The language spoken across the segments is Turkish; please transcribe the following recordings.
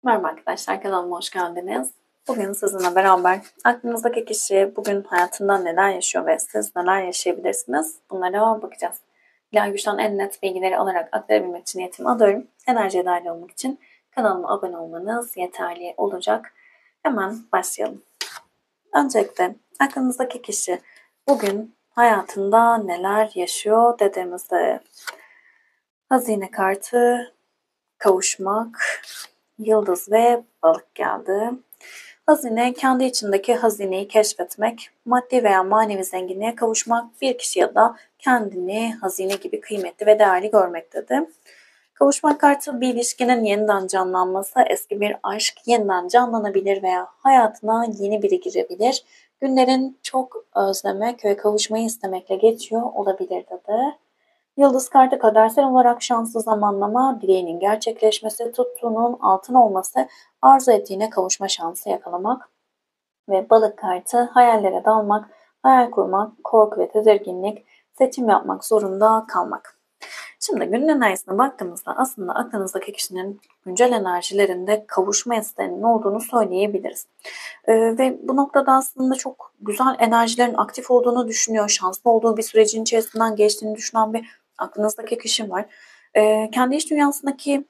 Merhaba arkadaşlar, kanalıma hoş geldiniz. Bugün sizinle beraber aklınızdaki kişi bugün hayatında neler yaşıyor ve siz neler yaşayabilirsiniz? Bunlara bakacağız. İlahi Güç'ten en net bilgileri alarak aktarabilmek için niyetimi alıyorum. Enerjiye dahil olmak için kanalıma abone olmanız yeterli olacak. Hemen başlayalım. Öncelikle aklınızdaki kişi bugün hayatında neler yaşıyor dediğimizde hazine kartı, kavuşmak, yıldız ve balık geldi. Hazine, kendi içindeki hazineyi keşfetmek, maddi veya manevi zenginliğe kavuşmak, bir kişi ya da kendini hazine gibi kıymetli ve değerli görmek dedi. Kavuşmak kartı bir ilişkinin yeniden canlanması, eski bir aşk yeniden canlanabilir veya hayatına yeni biri girebilir. Günlerin çok özlemek ve kavuşmayı istemekle geçiyor olabilir dedi. Yıldız kartı kadersel olarak şanslı zamanlama, dileğinin gerçekleşmesi, tuttuğunun altın olması, arzu ettiğine kavuşma şansı yakalamak ve balık kartı hayallere dalmak, hayal kurmak, korku ve tedirginlik, seçim yapmak zorunda kalmak. Şimdi günün enerjisine baktığımızda aslında aklınızdaki kişinin güncel enerjilerinde kavuşma isteğinin olduğunu söyleyebiliriz. Ve bu noktada aslında çok güzel enerjilerin aktif olduğunu düşünüyor, şanslı olduğu bir sürecin içerisinden geçtiğini düşünen bir aklınızdaki kişi var. Kendi iç dünyasındaki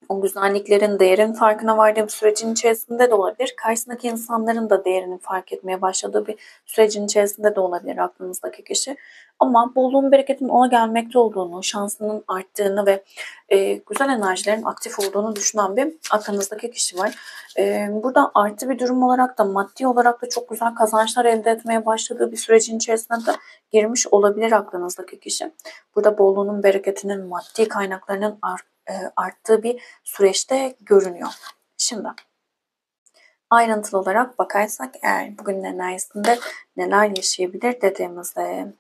o güzelliklerin, değerin farkına vardığı bir sürecin içerisinde de olabilir. Karşısındaki insanların da değerini fark etmeye başladığı bir sürecin içerisinde de olabilir aklınızdaki kişi. Ama bolluğun, bereketin ona gelmekte olduğunu, şansının arttığını ve güzel enerjilerin aktif olduğunu düşünen bir aklınızdaki kişi var. Burada artı bir durum olarak da maddi olarak da çok güzel kazançlar elde etmeye başladığı bir sürecin içerisinde de girmiş olabilir aklınızdaki kişi. Burada bolluğunun, bereketinin, maddi kaynaklarının arttığı bir süreçte görünüyor. Şimdi ayrıntılı olarak bakarsak eğer bugünün enerjisinde neler yaşayabilir dediğimizde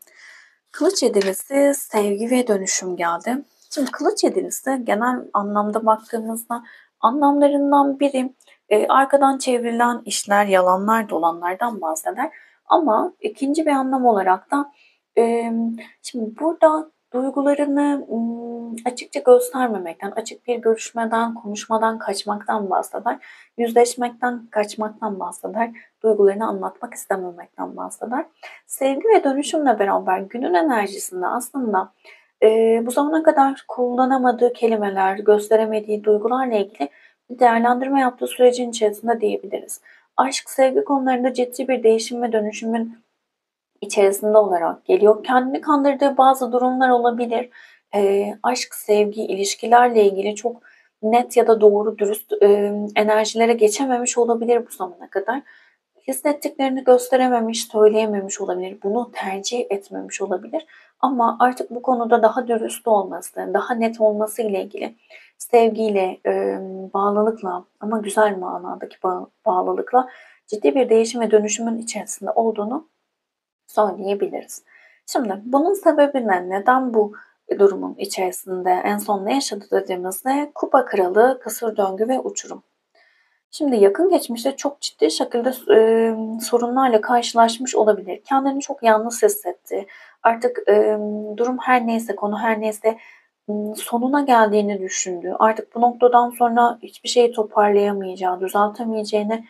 Kılıç yedilisi sevgi ve dönüşüm geldi. Şimdi kılıç yedilisi genel anlamda baktığımızda anlamlarından biri arkadan çevrilen işler, yalanlar, dolanlardan bahseder. Ama ikinci bir anlam olarak da e, şimdi burada duygularını açıkça göstermemekten, açık bir görüşmeden, konuşmadan kaçmaktan bahseder. Yüzleşmekten, kaçmaktan bahseder. Duygularını anlatmak istememekten bahseder. Sevgi ve dönüşümle beraber günün enerjisinde aslında bu zamana kadar kullanamadığı kelimeler, gösteremediği duygularla ilgili bir değerlendirme yaptığı sürecin içerisinde diyebiliriz. Aşk, sevgi konularında ciddi bir değişim ve dönüşümün içerisinde olarak geliyor. Kendini kandırdığı bazı durumlar olabilir. Aşk, sevgi, ilişkilerle ilgili çok net ya da doğru dürüst enerjilere geçememiş olabilir bu zamana kadar. Hissettiklerini gösterememiş, söyleyememiş olabilir. Bunu tercih etmemiş olabilir. Ama artık bu konuda daha dürüst olması, daha net olması ile ilgili sevgiyle, bağlılıkla ama güzel manadaki bağlılıkla ciddi bir değişim ve dönüşümün içerisinde olduğunu söyleyebiliriz. Şimdi bunun sebebi ne? Neden bu durumun içerisinde en son ne yaşadı dediğimizde kupa kralı, kısır döngü ve uçurum. Şimdi yakın geçmişte çok ciddi şekilde sorunlarla karşılaşmış olabilir. Kendini çok yalnız hissetti. Artık durum her neyse, konu her neyse sonuna geldiğini düşündü. Artık bu noktadan sonra hiçbir şeyi toparlayamayacağı, düzeltemeyeceğine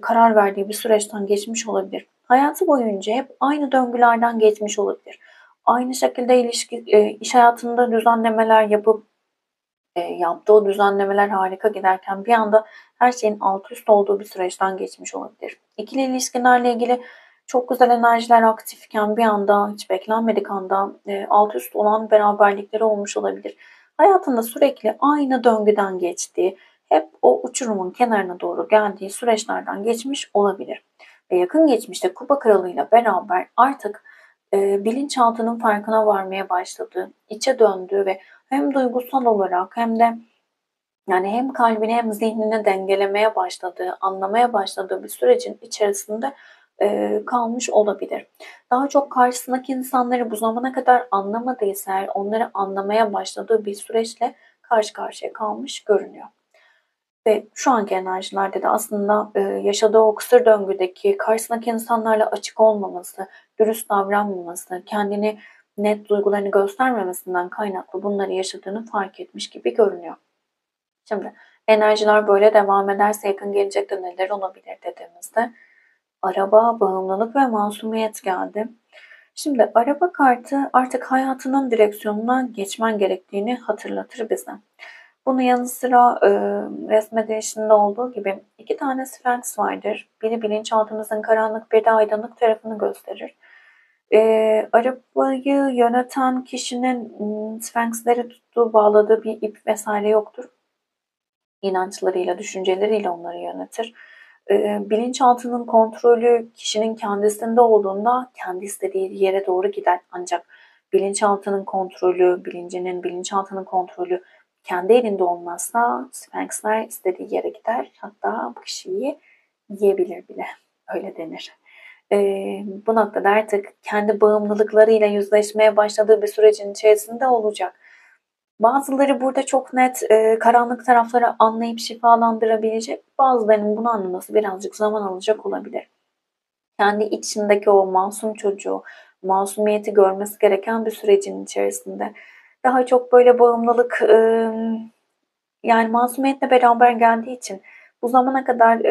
karar verdiği bir süreçten geçmiş olabilir. Hayatı boyunca hep aynı döngülerden geçmiş olabilir. Aynı şekilde iş hayatında düzenlemeler yapıp yaptığı o düzenlemeler harika giderken bir anda her şeyin alt üst olduğu bir süreçten geçmiş olabilir. İkili ilişkilerle ilgili çok güzel enerjiler aktifken bir anda hiç beklenmedik anda alt üst olan beraberlikleri olmuş olabilir. Hayatında sürekli aynı döngüden geçtiği, hep o uçurumun kenarına doğru geldiği süreçlerden geçmiş olabilir. Ve yakın geçmişte Kupa Kralı'yla beraber artık bilinçaltının farkına varmaya başladığı, içe döndüğü ve hem duygusal olarak hem de yani hem kalbini hem zihnini dengelemeye başladığı, anlamaya başladığı bir sürecin içerisinde kalmış olabilir. Daha çok karşısındaki insanları bu zamana kadar anlamadıysa eğer onları anlamaya başladığı bir süreçle karşı karşıya kalmış görünüyor. Ve şu anki enerjilerde de aslında yaşadığı o kısır döngüdeki karşısındaki insanlarla açık olmaması, dürüst davranmaması, kendini net duygularını göstermemesinden kaynaklı bunları yaşadığını fark etmiş gibi görünüyor. Şimdi Enerjiler böyle devam ederse yakın gelecekte neler olabilir dediğimizde araba, bağımlılık ve masumiyet geldi. Şimdi araba kartı artık hayatının direksiyonundan geçmen gerektiğini hatırlatır bize. Bunun yanı sıra resmedilişinde olduğu gibi iki tane Sphinx vardır. Biri bilinçaltımızın karanlık, bir de aydınlık tarafını gösterir. Arabayı yöneten kişinin Sphinx'leri tuttuğu, bağladığı bir ip vesaire yoktur. İnançlarıyla, düşünceleriyle onları yönetir. Bilinçaltının kontrolü kişinin kendisinde olduğunda kendi istediği yere doğru gider. Ancak bilinçaltının kontrolü, bilinçaltının kontrolü kendi elinde olmazsa Sphinx'ler istediği yere gider. Hatta bu kişiyi yiyebilir bile. Öyle denir. Bu noktada artık kendi bağımlılıklarıyla yüzleşmeye başladığı bir sürecin içerisinde olacak. Bazıları burada çok net karanlık tarafları anlayıp şifalandırabilecek. Bazılarının bunu anlaması birazcık zaman alacak olabilir. Kendi içindeki o masum çocuğu, masumiyeti görmesi gereken bir sürecin içerisinde. Daha çok böyle bağımlılık yani masumiyetle beraber geldiği için bu zamana kadar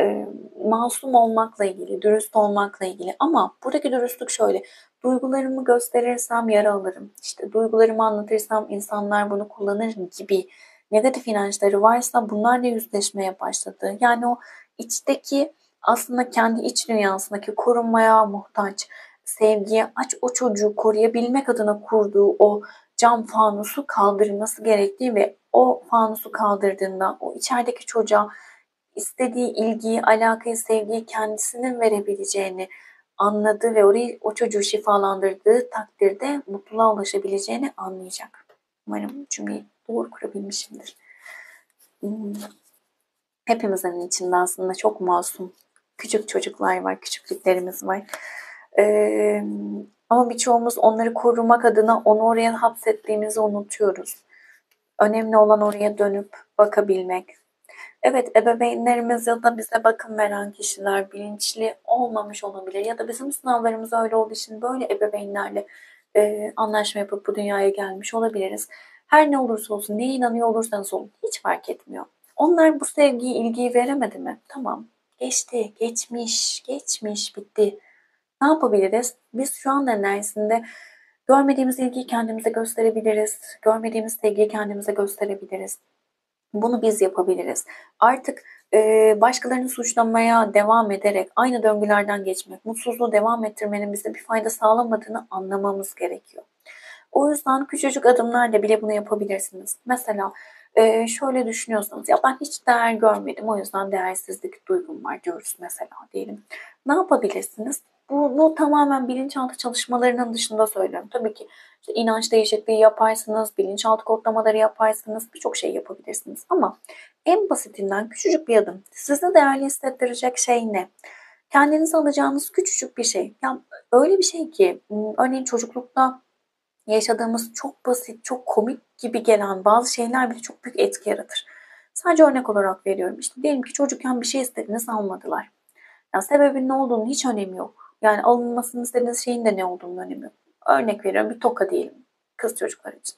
masum olmakla ilgili, dürüst olmakla ilgili, ama buradaki dürüstlük şöyle: duygularımı gösterirsem yara alırım, İşte duygularımı anlatırsam insanlar bunu kullanır gibi negatif inançları varsa bunlarla yüzleşmeye başladı. Yani o içteki, aslında kendi iç dünyasındaki korunmaya muhtaç, sevgiye aç o çocuğu koruyabilmek adına kurduğu o cam fanusu kaldırması gerektiği ve o fanusu kaldırdığında o içerideki çocuğa istediği ilgiyi, alakayı, sevgiyi kendisinin verebileceğini anladı ve o çocuğu şifalandırdığı takdirde mutluluğa ulaşabileceğini anlayacak. Umarım cümleyi doğru kurabilmişimdir. Hepimizin içinde aslında çok masum, küçük çocuklar var, küçüklüklerimiz var. Ama birçoğumuz onları korumak adına onu oraya hapsettiğimizi unutuyoruz. Önemli olan oraya dönüp bakabilmek. Evet, ebeveynlerimiz ya da bize bakım veren kişiler bilinçli olmamış olabilir ya da bizim sınavlarımız öyle olduğu için böyle ebeveynlerle anlaşma yapıp bu dünyaya gelmiş olabiliriz. Her ne olursa olsun, neye inanıyor olursanız olun, hiç fark etmiyor. Onlar bu sevgiyi, ilgiyi veremedi mi? Tamam, geçti, geçmiş, bitti. Ne yapabiliriz? Biz şu an enerjisinde görmediğimiz ilgiyi kendimize gösterebiliriz. Görmediğimiz sevgiyi kendimize gösterebiliriz. Bunu biz yapabiliriz. Artık başkalarını suçlamaya devam ederek aynı döngülerden geçmek, mutsuzluğu devam ettirmenin bize bir fayda sağlamadığını anlamamız gerekiyor. O yüzden küçücük adımlarla bile bunu yapabilirsiniz. Mesela şöyle düşünüyorsanız, ya ben hiç değer görmedim, o yüzden değersizlik duygum var diyoruz mesela, diyelim. Ne yapabilirsiniz? Bunu tamamen bilinçaltı çalışmalarının dışında söylüyorum. Tabii ki işte inanç değişikliği yaparsınız, bilinçaltı kodlamaları yaparsınız, birçok şey yapabilirsiniz. Ama en basitinden küçücük bir adım. Sizi değerli hissettirecek şey ne? Kendinize alacağınız küçücük bir şey. Ya öyle bir şey ki, örneğin çocuklukta yaşadığımız çok basit, çok komik gibi gelen bazı şeyler bile çok büyük etki yaratır. Sadece örnek olarak veriyorum. İşte diyelim ki çocukken bir şey istediniz, almadılar. Yani sebebin ne olduğunu hiç önemi yok. Yani alınmasını istediğiniz şeyin de ne olduğunu önemi yok. Örnek veriyorum, bir toka diyelim kız çocuklar için.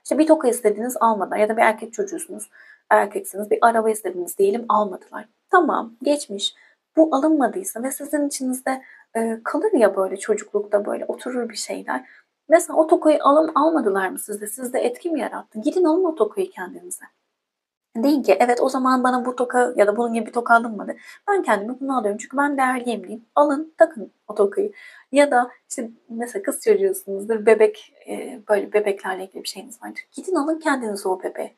İşte bir toka istediniz, almadılar, ya da bir erkek çocuğusunuz, erkeksiniz, bir araba istediniz diyelim, almadılar. Tamam, geçmiş. Bu alınmadıysa ve sizin içinizde kalır ya, böyle çocuklukta böyle oturur bir şeyler. Mesela o tokayı almadılar mı sizde? Sizde etki mi yarattı? Gidin alın o tokayı kendinize. Deyin ki evet, o zaman bana bu toka ya da bunun gibi bir toka alınmadı. Ben kendime bunu alıyorum çünkü ben değerliyim diyeyim. Alın, takın o tokayı. Ya da işte mesela kız çocuğusunuzdur, bebek, böyle bebeklerle ilgili bir şeyiniz vardır. Gidin alın kendinize o bebeği.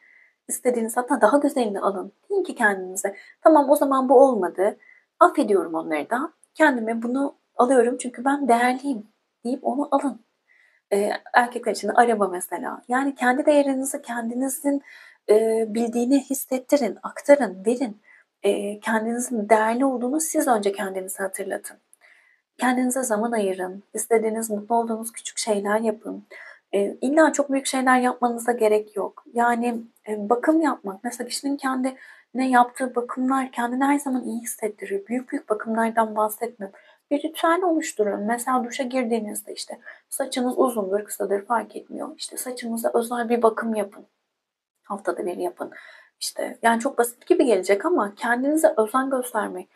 İstediğiniz, hatta daha güzelini alın. Deyin ki kendinize tamam, o zaman bu olmadı. Affediyorum onları da. Kendime bunu alıyorum çünkü ben değerliyim deyip onu alın. Erkekler için de araba mesela. Yani kendi değerinizi kendinizin bildiğini hissettirin, aktarın, verin. Kendinizin değerli olduğunu siz önce kendinize hatırlatın. Kendinize zaman ayırın. İstediğiniz, mutlu olduğunuz küçük şeyler yapın. İlla çok büyük şeyler yapmanıza gerek yok. Yani bakım yapmak. Mesela kişinin kendine yaptığı bakımlar kendini her zaman iyi hissettirir. Büyük büyük bakımlardan bahsetmiyorum. Bir ritüel oluşturun. Mesela duşa girdiğinizde işte saçınız uzundur, kısadır fark etmiyor. İşte saçınıza özel bir bakım yapın. Haftada bir yapın. işte yani çok basit gibi gelecek ama kendinize özen göstermek,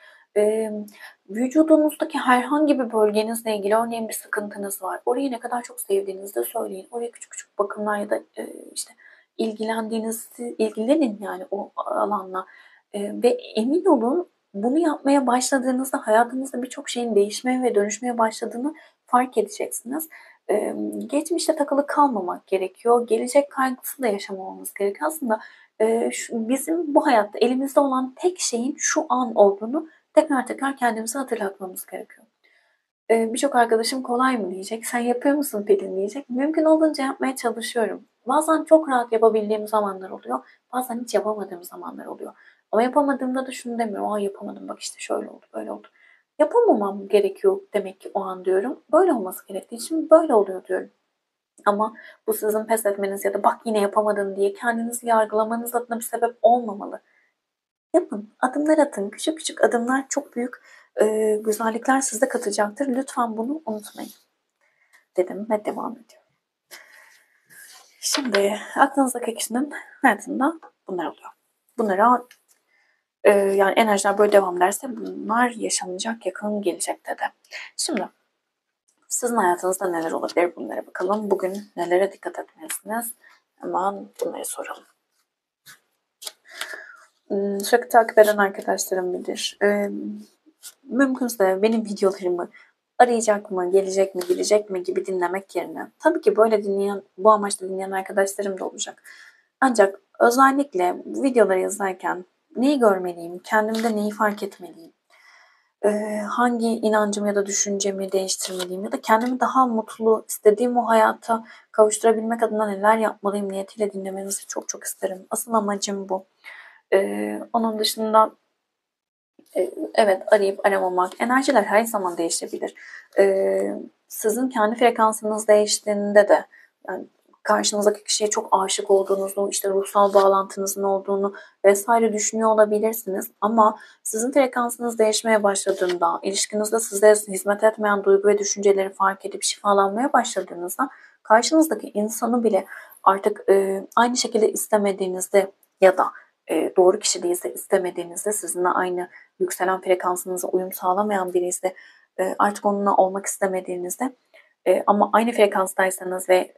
vücudunuzdaki herhangi bir bölgenizle ilgili örneğin bir sıkıntınız var. Orayı ne kadar çok sevdiğinizi de söyleyin. Oraya küçük küçük bakımlar ya da işte ilgilenin yani o alanla. Ve emin olun bunu yapmaya başladığınızda hayatınızda birçok şeyin değişmeye ve dönüşmeye başladığını fark edeceksiniz. Geçmişte takılı kalmamak gerekiyor. Gelecek kaygısı da yaşamamamız gerekiyor. Aslında bizim bu hayatta elimizde olan tek şeyin şu an olduğunu tekrar tekrar kendimize hatırlatmamız gerekiyor. Birçok arkadaşım kolay mı diyecek, sen yapıyor musun Pelin diyecek. Mümkün olduğunca yapmaya çalışıyorum. Bazen çok rahat yapabildiğim zamanlar oluyor. Bazen hiç yapamadığım zamanlar oluyor. Ama yapamadığımda da şunu demiyorum. Aa yapamadım bak işte şöyle oldu böyle oldu. Yapamamam gerekiyor demek ki o an diyorum. Böyle olması gerektiği için böyle oluyor diyorum. Ama bu sizin pes etmeniz ya da bak yine yapamadın diye kendinizi yargılamanız adına bir sebep olmamalı. Yapın, adımlar atın. Küçük küçük adımlar çok büyük güzellikler size katacaktır. Lütfen bunu unutmayın dedim ve devam ediyorum. Şimdi aklınızdaki kişinin hayatında bunlar oluyor. Bunlara yani enerjiler böyle devam ederse bunlar yaşanacak yakın gelecekte de. Şimdi sizin hayatınızda neler olabilir bunlara bakalım. Bugün nelere dikkat etmelisiniz? Hemen bunları soralım. Sürekli takip eden arkadaşlarım bilir. Mümkünse benim videolarımı arayacak mı, gelecek mi, gelecek mi gibi dinlemek yerine tabii ki böyle dinleyen, bu amaçla dinleyen arkadaşlarım da olacak. Ancak özellikle bu videoları yazarken neyi görmeliyim, kendimde neyi fark etmeliyim, hangi inancımı ya da düşüncemi değiştirmeliyim ya da kendimi daha mutlu, istediğim o hayata kavuşturabilmek adına neler yapmalıyım niyetiyle dinlemenizi çok çok isterim. Asıl amacım bu. Onun dışında evet arayıp aramamak. Enerjiler her zaman değişebilir. Sizin kendi frekansınız değiştiğinde de yani karşınızdaki kişiye çok aşık olduğunuzu, işte ruhsal bağlantınızın olduğunu vesaire düşünüyor olabilirsiniz. Ama sizin frekansınız değişmeye başladığında, ilişkinizde size hizmet etmeyen duygu ve düşünceleri fark edip şifalanmaya başladığınızda karşınızdaki insanı bile artık aynı şekilde istemediğinizde ya da doğru kişi değilse istemediğinizde sizinle aynı yükselen frekansınıza uyum sağlamayan biri ise artık onunla olmak istemediğinizde ama aynı frekanstaysanız ve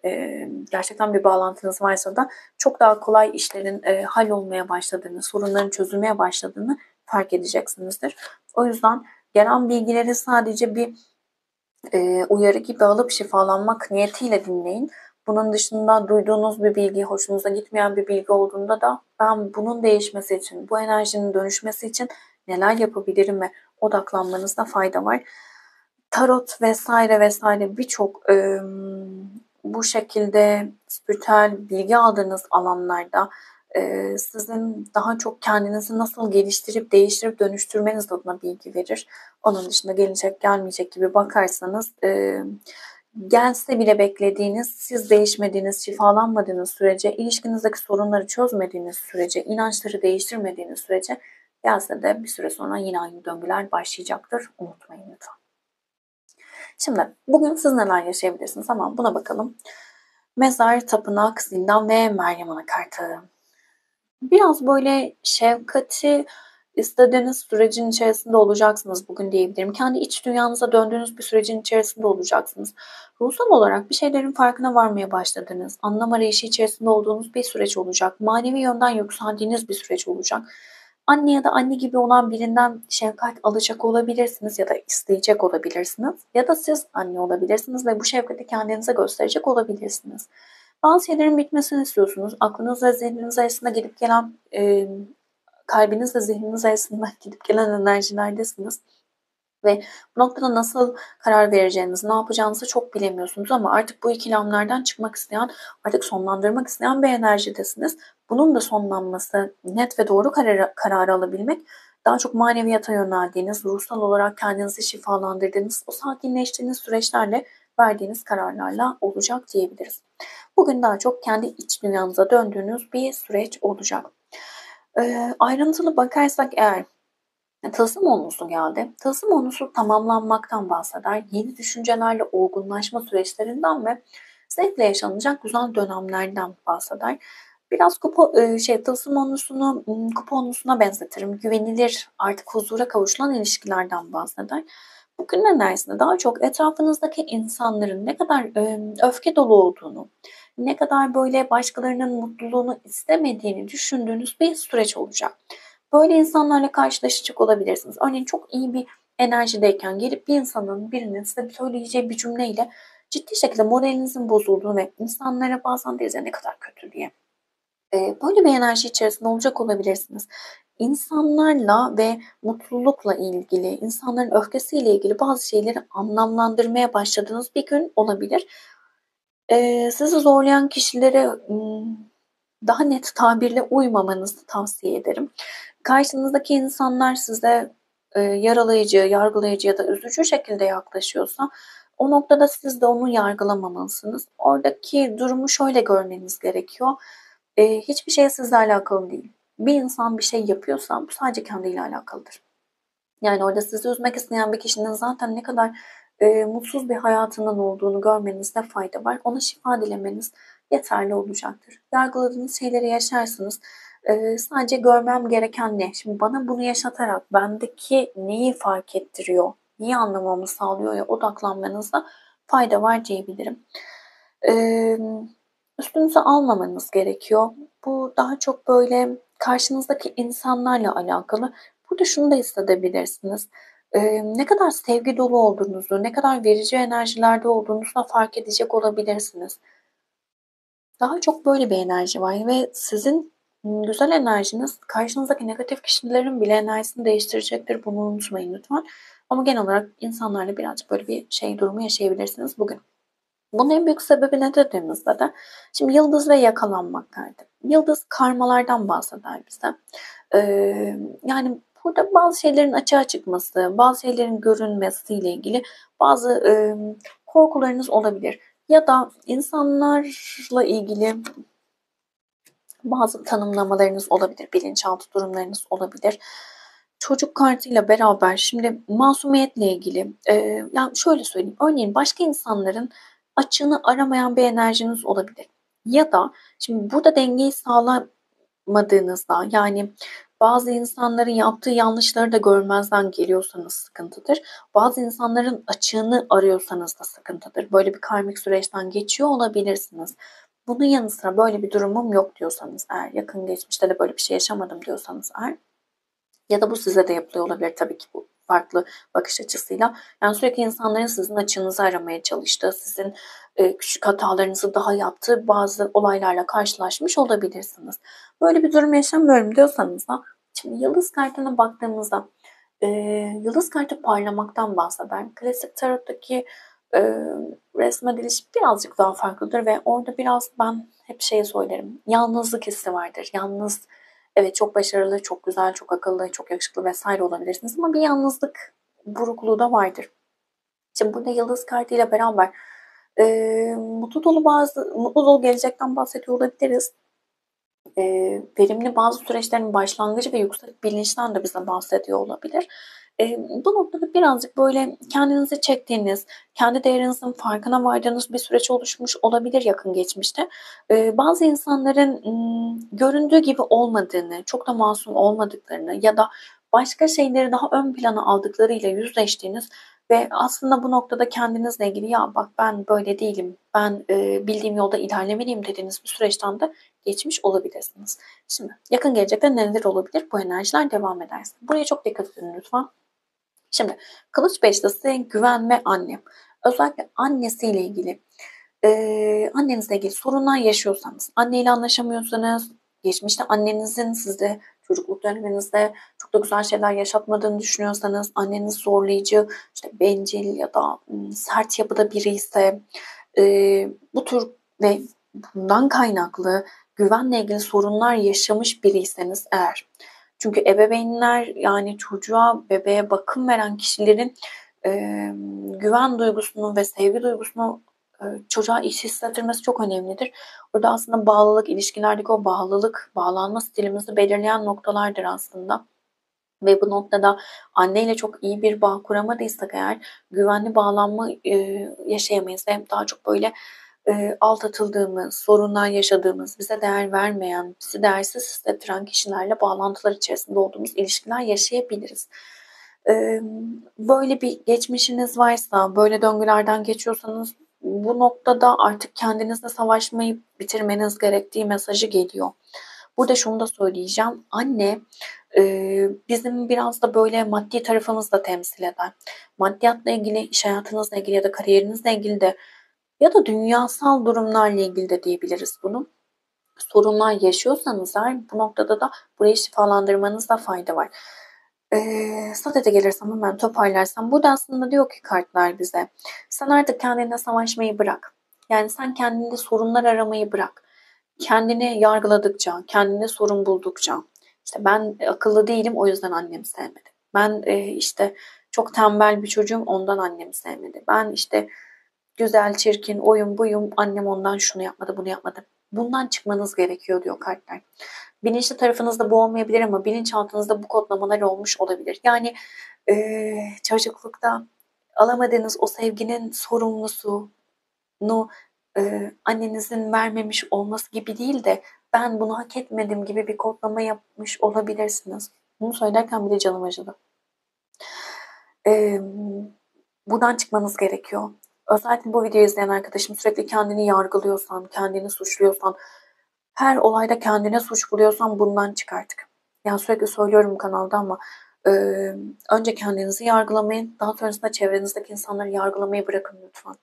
gerçekten bir bağlantınız varsa da çok daha kolay işlerin hallolmaya başladığını, sorunların çözülmeye başladığını fark edeceksinizdir. O yüzden gelen bilgileri sadece bir uyarı gibi alıp şifalanmak niyetiyle dinleyin. Bunun dışında duyduğunuz bir bilgi, hoşunuza gitmeyen bir bilgi olduğunda da ben bunun değişmesi için, bu enerjinin dönüşmesi için neler yapabilirim ve odaklanmanızda fayda var. Tarot vesaire vesaire birçok bu şekilde spiritüel bilgi aldığınız alanlarda sizin daha çok kendinizi nasıl geliştirip değiştirip dönüştürmeniz adına bilgi verir. Onun dışında gelecek gelmeyecek gibi bakarsanız gelse bile beklediğiniz, siz değişmediğiniz, şifalanmadığınız sürece, ilişkinizdeki sorunları çözmediğiniz sürece, inançları değiştirmediğiniz sürece gelse de bir süre sonra yine aynı döngüler başlayacaktır. Unutmayın lütfen. Şimdi bugün siz neler yaşayabilirsiniz? Ama buna bakalım. Mezar, tapınak, zindan ve Meryem Ana kartı. Biraz böyle şefkati istediğiniz sürecin içerisinde olacaksınız bugün diyebilirim. Kendi iç dünyanıza döndüğünüz bir sürecin içerisinde olacaksınız. Ruhsal olarak bir şeylerin farkına varmaya başladığınız, anlam arayışı içerisinde olduğunuz bir süreç olacak. Manevi yönden yükseldiğiniz bir süreç olacak. Anne ya da anne gibi olan birinden şefkat alacak olabilirsiniz ya da isteyecek olabilirsiniz. Ya da siz anne olabilirsiniz ve bu şefkati kendinize gösterecek olabilirsiniz. Bazı şeylerin bitmesini istiyorsunuz. Aklınız ve zihniniz arasında gidip gelen, kalbiniz ve zihniniz arasında gidip gelen enerjilerdesiniz. Ve bu noktada nasıl karar vereceğinizi, ne yapacağınızı çok bilemiyorsunuz ama artık bu ikilemlerden çıkmak isteyen, artık sonlandırmak isteyen bir enerjidesiniz. Bunun da sonlanması, net ve doğru kararı alabilmek, daha çok maneviyata yöneldiğiniz, ruhsal olarak kendinizi şifalandırdığınız, o sakinleştiğiniz süreçlerle verdiğiniz kararlarla olacak diyebiliriz. Bugün daha çok kendi iç dünyanıza döndüğünüz bir süreç olacak. Ayrıntılı bakarsak eğer tılsım onlusu geldi. Tılsım onlusu tamamlanmaktan bahseder. Yeni düşüncelerle olgunlaşma süreçlerinden ve zevkle yaşanacak güzel dönemlerden bahseder. Biraz tılsım onlusunu kupa onlusuna benzetirim. Güvenilir, artık huzura kavuşulan ilişkilerden bahseder. Bugün enerjisinde daha çok etrafınızdaki insanların ne kadar öfke dolu olduğunu, ne kadar böyle başkalarının mutluluğunu istemediğini düşündüğünüz bir süreç olacak. Böyle insanlarla karşılaşacak olabilirsiniz. Örneğin çok iyi bir enerjideyken gelip bir insanın birinin size söyleyeceği bir cümleyle ciddi şekilde moralinizin bozulduğunu ve insanlara bazen deriz ya ne kadar kötü diye. Böyle bir enerji içerisinde olacak olabilirsiniz. İnsanlarla ve mutlulukla ilgili, insanların öfkesiyle ilgili bazı şeyleri anlamlandırmaya başladığınız bir gün olabilir. Sizi zorlayan kişilere daha net tabirle uymamanızı tavsiye ederim. Karşınızdaki insanlar size yaralayıcı, yargılayıcı ya da üzücü şekilde yaklaşıyorsa o noktada siz de onu yargılamamalısınız. Oradaki durumu şöyle görmeniz gerekiyor. Hiçbir şey sizle alakalı değil. Bir insan bir şey yapıyorsa bu sadece kendiyle alakalıdır. Yani orada sizi üzmek isteyen bir kişinin zaten ne kadar mutsuz bir hayatının olduğunu görmenizde fayda var. Ona şifa dilemeniz yeterli olacaktır. Yargıladığınız şeyleri yaşarsınız. Sadece görmem gereken ne? Şimdi bana bunu yaşatarak bendeki neyi fark ettiriyor, neyi anlamamı sağlıyor ya odaklanmanızda fayda var diyebilirim. Üstünüze almamanız gerekiyor. Bu daha çok böyle karşınızdaki insanlarla alakalı. Burada şunu da hissedebilirsiniz. Ne kadar sevgi dolu olduğunuzu, ne kadar verici enerjilerde olduğunuzu da fark edecek olabilirsiniz. Daha çok böyle bir enerji var ve sizin güzel enerjiniz karşınızdaki negatif kişilerin bile enerjisini değiştirecektir. Bunu unutmayın lütfen. Ama genel olarak insanlarla birazcık böyle bir durumu yaşayabilirsiniz bugün. Bunun en büyük sebebi ne dediğimizde de şimdi yıldız ve yakalanmak derdi. Yıldız karmalardan bahseder bize. Yani burada bazı şeylerin açığa çıkması, bazı şeylerin görünmesiyle ilgili bazı korkularınız olabilir. Ya da insanlarla ilgili bazı tanımlamalarınız olabilir, bilinçaltı durumlarınız olabilir. Çocuk kartıyla beraber şimdi masumiyetle ilgili yani şöyle söyleyeyim. Örneğin başka insanların açığını aramayan bir enerjiniz olabilir. Ya da şimdi burada dengeyi sağlamadığınızda yani bazı insanların yaptığı yanlışları da görmezden geliyorsanız sıkıntıdır. Bazı insanların açığını arıyorsanız da sıkıntıdır. Böyle bir karmik süreçten geçiyor olabilirsiniz. Bunun yanı sıra böyle bir durumum yok diyorsanız eğer, yakın geçmişte de böyle bir şey yaşamadım diyorsanız eğer, ya da bu size de yapılıyor olabilir tabii ki bu farklı bakış açısıyla. Yani sürekli insanların sizin açığınızı aramaya çalıştığı, sizin küçük hatalarınızı daha yaptığı bazı olaylarla karşılaşmış olabilirsiniz. Böyle bir durum yaşamıyorum diyorsanız da, şimdi yıldız kartına baktığımızda e, yıldız kartı parlamaktan bahseder. Klasik tarottaki e, resmediliş birazcık daha farklıdır ve orada biraz ben hep söylerim. Yalnızlık hissi vardır. Yalnız, evet, çok başarılı, çok güzel, çok akıllı, çok yakışıklı vesaire olabilirsiniz ama bir yalnızlık burukluğu da vardır. Şimdi burada yıldız kartıyla beraber mutlu dolu gelecekten bahsediyor olabiliriz. Verimli bazı süreçlerin başlangıcı ve yüksek bilinçten de bize bahsediyor olabilir. Bu noktada birazcık böyle kendinizi çektiğiniz, kendi değerinizin farkına vardığınız bir süreç oluşmuş olabilir yakın geçmişte. Bazı insanların göründüğü gibi olmadığını, çok da masum olmadıklarını ya da başka şeyleri daha ön plana aldıklarıyla yüzleştiğiniz ve aslında bu noktada kendinizle ilgili ya bak ben böyle değilim, ben bildiğim yolda ilerlemeliyim dediğiniz bir süreçten de geçmiş olabilirsiniz. Şimdi yakın gelecekte neler olabilir? Bu enerjiler devam ederse. Buraya çok dikkat edin lütfen. Şimdi Kılıç Beşlisi güven ve anne. Özellikle annesiyle ilgili, annenizle ilgili sorunlar yaşıyorsanız, anneyle anlaşamıyorsanız, geçmişte annenizin size çocukluk döneminizde çok da güzel şeyler yaşatmadığını düşünüyorsanız, anneniz zorlayıcı, işte bencil ya da sert yapıda biri ise, bu tür ve bundan kaynaklı güvenle ilgili sorunlar yaşamış biriyseniz eğer. Çünkü ebeveynler yani çocuğa, bebeğe bakım veren kişilerin e, güven duygusunu ve sevgi duygusunu çocuğa iş hissettirmesi çok önemlidir. Orada aslında bağlılık, ilişkilerdeki o bağlılık, bağlanma stilimizi belirleyen noktalardır aslında. Ve bu noktada anneyle çok iyi bir bağ kuramadıysak eğer güvenli bağlanma yaşayamayız. Ve daha çok böyle aldatıldığımız, sorunlar yaşadığımız, bize değer vermeyen, bizi değersiz hissettiren kişilerle bağlantılar içerisinde olduğumuz ilişkiler yaşayabiliriz. Böyle bir geçmişiniz varsa, böyle döngülerden geçiyorsanız bu noktada artık kendinizle savaşmayı bitirmeniz gerektiği mesajı geliyor. Burada şunu da söyleyeceğim. Anne bizim biraz da böyle maddi tarafımızı da temsil eder. Maddiyatla ilgili, iş hayatınızla ilgili ya da kariyerinizle ilgili de ya da dünyasal durumlarla ilgili de diyebiliriz bunu. Sorunlar yaşıyorsanız eğer bu noktada da burayı şifalandırmanızda fayda var. Sadede gelirsem hemen toparlarsam burada aslında diyor ki kartlar bize sen artık kendine savaşmayı bırak. Yani sen kendinde sorunlar aramayı bırak. Kendini yargıladıkça, kendine sorun buldukça işte ben akıllı değilim o yüzden annemi sevmedi. Ben işte çok tembel bir çocuğum ondan annemi sevmedi. Ben işte güzel, çirkin, oyun buyum annem ondan şunu yapmadı bunu yapmadı. Bundan çıkmanız gerekiyor diyor kartlar. Bilinçli tarafınızda bu olmayabilir ama bilinçaltınızda bu kodlamalar olmuş olabilir. Yani çocuklukta alamadığınız o sevginin sorumlusunu annenizin vermemiş olması gibi değil de ben bunu hak etmedim gibi bir kodlama yapmış olabilirsiniz. Bunu söylerken bile canım acıdı. Buradan çıkmanız gerekiyor. Özellikle bu videoyu izleyen arkadaşım sürekli kendini yargılıyorsan, kendini suçluyorsan, her olayda kendine suç buluyorsan bundan çık artık. Yani sürekli söylüyorum kanalda ama önce kendinizi yargılamayın. Daha sonrasında çevrenizdeki insanları yargılamayı bırakın lütfen.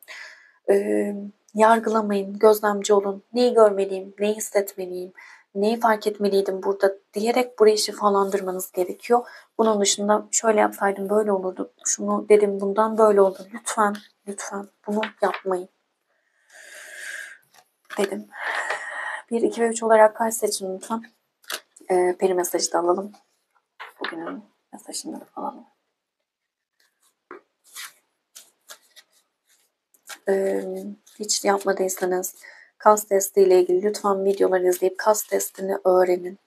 Yargılamayın, gözlemci olun. Neyi görmeliyim, neyi hissetmeliyim, neyi fark etmeliydim burada diyerek burayı şifalandırmanız gerekiyor. Bunun dışında şöyle yapsaydım böyle olurdu, şunu dedim bundan böyle oldu. Lütfen, lütfen bunu yapmayın dedim. 1, 2 ve 3 olarak kaç seçin lütfen. Peri mesajı da alalım. Bugünün mesajını da alalım. Hiç yapmadıysanız kas testi ile ilgili lütfen videoları izleyip kas testini öğrenin.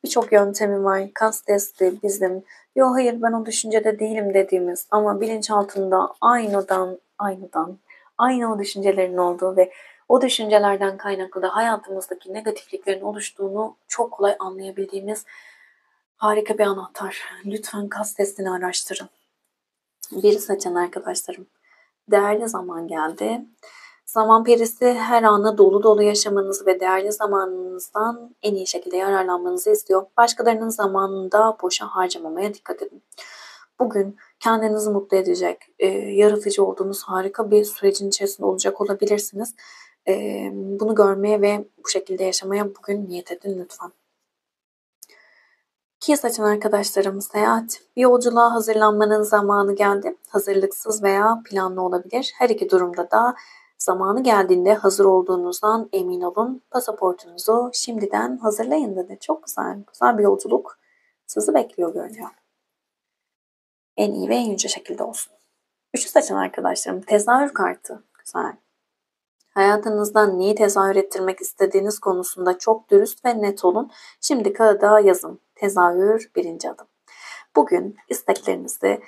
Birçok yöntemi var. Kas testi bizim yo hayır ben o düşüncede değilim dediğimiz ama bilinçaltında aynı o düşüncelerin olduğu ve o düşüncelerden kaynaklı da hayatımızdaki negatifliklerin oluştuğunu çok kolay anlayabildiğimiz harika bir anahtar. Lütfen kas testini araştırın. Bir seçen arkadaşlarım. Değerli zaman geldi. Zaman perisi her ana dolu dolu yaşamanızı ve değerli zamanınızdan en iyi şekilde yararlanmanızı istiyor. Başkalarının zamanını da boşa harcamamaya dikkat edin. Bugün kendinizi mutlu edecek, yaratıcı olduğunuz harika bir sürecin içerisinde olacak olabilirsiniz. Bunu görmeye ve bu şekilde yaşamaya bugün niyet edin lütfen. 2 seçen arkadaşlarım seyahat. Bir yolculuğa hazırlanmanın zamanı geldi. Hazırlıksız veya planlı olabilir. Her iki durumda da zamanı geldiğinde hazır olduğunuzdan emin olun. Pasaportunuzu şimdiden hazırlayın dedi. Çok güzel. Güzel bir yolculuk sizi bekliyor görünüyor. En iyi ve en yüce şekilde olsun. 3 seçen arkadaşlarım tezahür kartı. Güzel. Hayatınızdan neyi tezahür ettirmek istediğiniz konusunda çok dürüst ve net olun. Şimdi kağıda yazın. Tezahür 1. adım. Bugün isteklerinizi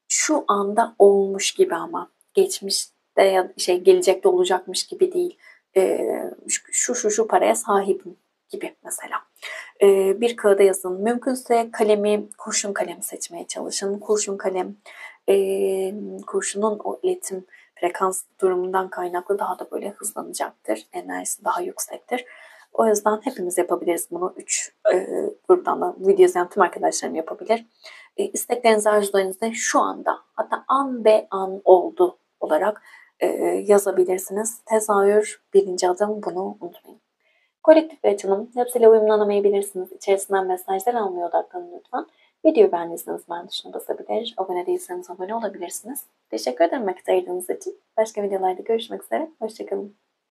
şu anda olmuş gibi ama geçmişte ya gelecekte olacakmış gibi değil. Şu paraya sahibim gibi mesela. Bir kağıda yazın. Mümkünse kalemi, kurşun kalem seçmeye çalışın. Kurşun kalem, kurşunun o iletim frekans durumundan kaynaklı daha da böyle hızlanacaktır. Enerjisi daha yüksektir. O yüzden hepimiz yapabiliriz bunu. 3 gruptan da video izleyen tüm arkadaşlarım yapabilir. İsteklerinizi, arzularınızı şu anda hatta an be an oldu olarak yazabilirsiniz. Tezahür 1. adım, bunu unutmayın. Kolektif bir açılım. Hepsiyle uyumlanamayabilirsiniz. İçerisinden mesajlar almaya odaklanın lütfen. Videoyu beğendiyseniz beğen tuşuna basabilir. Abone değilseniz abone olabilirsiniz. Teşekkür ederim vakit ayırdığınız için. Başka videolarda görüşmek üzere. Hoşçakalın.